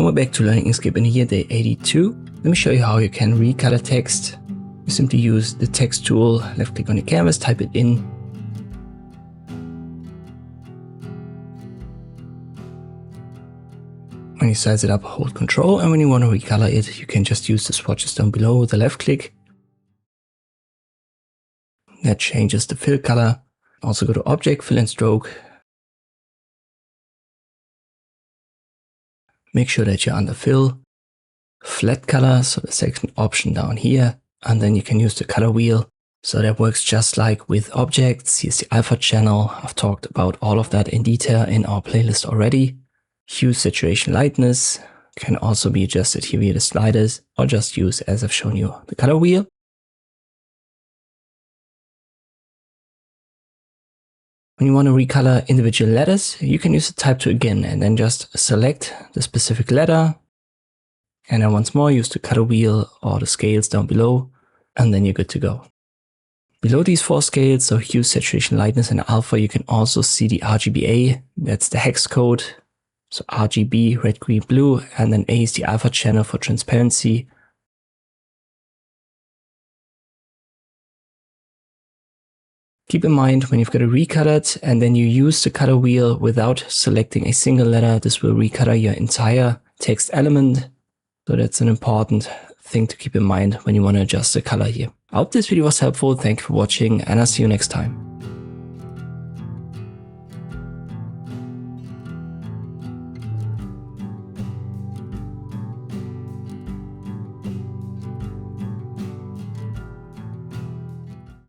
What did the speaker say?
we're back to learning Inkscape in here, day 82. Let me show you how you can recolor text. You simply use the text tool, left click on your canvas, type it in. When you size it up, hold Control, and when you want to recolor it, you can just use the swatches down below with the left click. That changes the fill color. Also go to Object, Fill and Stroke. Make sure that you're under Fill. Flat color, so the second option down here. And then you can use the color wheel. So that works just like with objects. Here's the alpha channel. I've talked about all of that in detail in our playlist already. Hue, saturation, lightness can also be adjusted here via the sliders, or just use, as I've shown you, the color wheel. When you want to recolor individual letters, you can use the type tool again and then just select the specific letter. And then once more, use the color wheel or the scales down below, and then you're good to go. Below these four scales, so hue, saturation, lightness, and alpha, you can also see the RGBA. That's the hex code. So RGB, red, green, blue, and then A is the alpha channel for transparency. Keep in mind when you've got it recolored and then you use the color wheel without selecting a single letter, this will recolor your entire text element. So that's an important thing to keep in mind when you want to adjust the color here. I hope this video was helpful. Thank you for watching, and I'll see you next time.